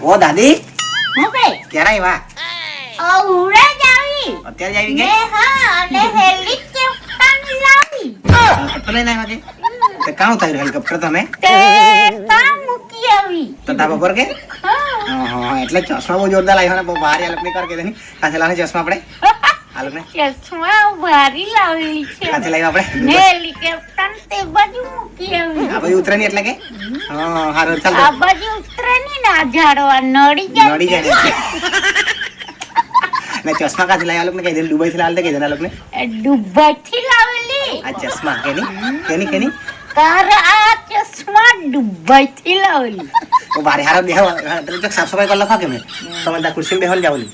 ઓ દાદી હું કે ક્યારે આવ્યા? અવળે જ આવી અત્યારે જ આવી ને ગઈ? હા અને હેલિકોપ્ટર લાવી એટલે ના આવ્યા કે તે કામ થયું હેલિકોપ્ટર તમે તે તા મૂકી આવી તો ધાબા પર કે હા હા એટલે ચશ્મા બહુ જોરદાર લાવ્યો ને બહુ ભારી હાલત નહીં કર કે તેની કાંથી લાવે ચશ્મા આપણે હાલત ને ચશ્મા ભારી લાવેલી છે કાંથી લાવ્યા આપણે ને હેલિકોપ્ટર તે બાજુ મૂકી આવી આ બાજુ ઉતરે નહીં એટલે કે હા હારું ચાલ આ બાજુ ઉતરે ની ના ઝાડવા નડી જાય નડી જાય ને ને ચશ્મા કાંથી લાવ્યા લોકોને કહી દે દુબઈ થી લાવતા કહી દે લોકોને દુબઈ થી લાવેલી આ ચશ્મા કેની તારા આ ચશ્મા દુબઈ થી લાવેલી ઓ બારે હારો બેહો તો સાફ સફાઈ કર લખા કે મેં તમે તા ખુરશી બેહલ જાવલી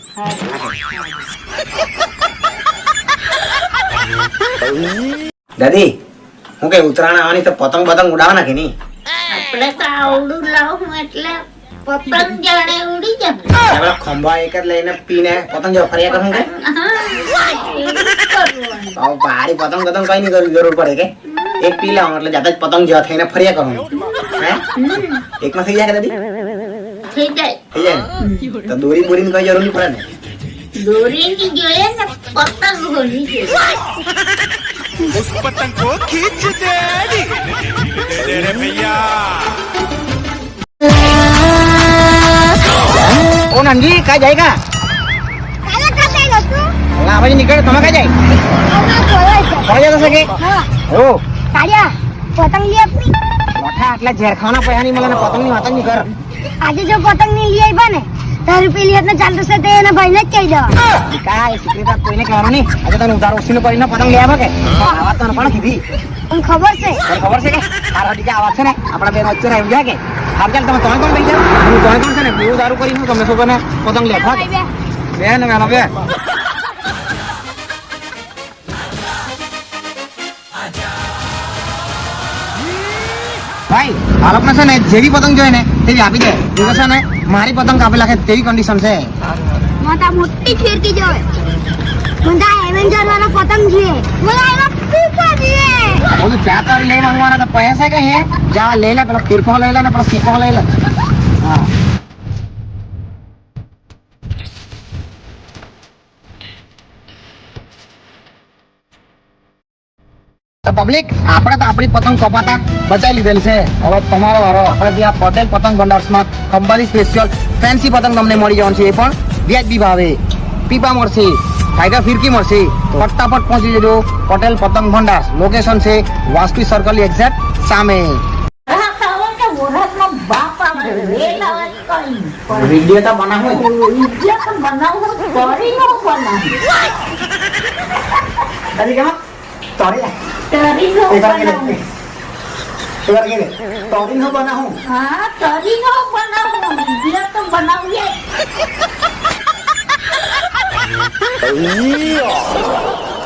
દાદી હું કઈ ઉતરાણ આવવાની તો પતંગ બતંગ ઉડાવવાના કે નહીં આપણે તો આવડું લાવું એટલે પતંગ જાણે ઉડી જાય આપણે ખંભા એક જ લઈને પીને પતંગ જેવો ફર્યા કરું કે તો ભારી પતંગ કઈ નહીં કરવી જરૂર પડે કે એક પી લાવું એટલે જાતે જ પતંગ જેવા થઈને ફર્યા કરું હે એકમાં થઈ જાય કે દાદી થઈ જાય થઈ જાય ને? તો દોરી બોરીની કઈ જરૂર નહીં પડે ને દોરીની જોઈએ ને પતંગ હોલી જોઈએ उस पतंग को खींच दे रे भैया ओ नंदी कहाँ जाएगा કાલે કાલે ગતું આ બાજુ નીકળે તમે કઈ જાય ફરવા જતો છે કે ઓ કાળિયા પતંગ લી આપની મોટા આટલા ઝેર ખાવાના પૈસા નહીં મળે ને પતંગની વાત જ નહીં કર આજે જો પતંગ ની લઈ આવ્યા ને તાર પેલી હાથને ચાલતો છે તે એના ભાઈને જ કહી દેવા કાંઈ સિક્રેટ વાત કોઈને કહેવાનું નહીં આજે તને ઉધાર ઓછીનું કરીને પતંગ લઈ આવ્યા કે આ વાત તને પણ કીધી મને ખબર છે તને ખબર છે કે આ હટી આ વાત છે ને આપણા બે વચ્ચે આવી જાય કે આમ ચાલ તમે ત્રણ લઈ જાઓ હું ત્રણ છે ને બેવું દારૂ કરીને તમે શું બને પતંગ લે બે ને મેનો બે ભાઈ આ લોકોને છે ને જેવી પતંગ જોઈએ ને તેવી આપી દે એવું છે ને મારી પતંગ કાપી નાખે તેવી કન્ડિશન છે માતા મોટી ફિરકી જોવે મને એવેન્જર વાળો પતંગ જોઈએ મને એવા પીપા જોઈએ બધું ચાતર લઈને આવવાના તો પૈસા કઈ હે જા લઈ લે પેલો તીરફો લઈ લે ને પેલો સીપો લઈ લે હા પબ્લિક આપણે તો આપણી પતંગ કપાતા બચાવી લીધેલ છે હવે તમારો વારો આપણે ત્યાં પટેલ પતંગ ભંડારમાં ખંભાની સ્પેશિયલ ફેન્સી પતંગ તમને મળી જવાનું છે એ પણ વ્યાજબી ભાવે પીપા મળશે ટાઈગર ફિરકી મળશે ફટાફટ પહોંચી જજો પટેલ પતંગ ભંડાર લોકેશન છે વાસ્તુ સર્કલ એક્ઝેક્ટ સામે વિડીયો તો બનાવો તોરી નો બનાવું હા તરી નો બનાવું વિડિયો તો બનાવીએ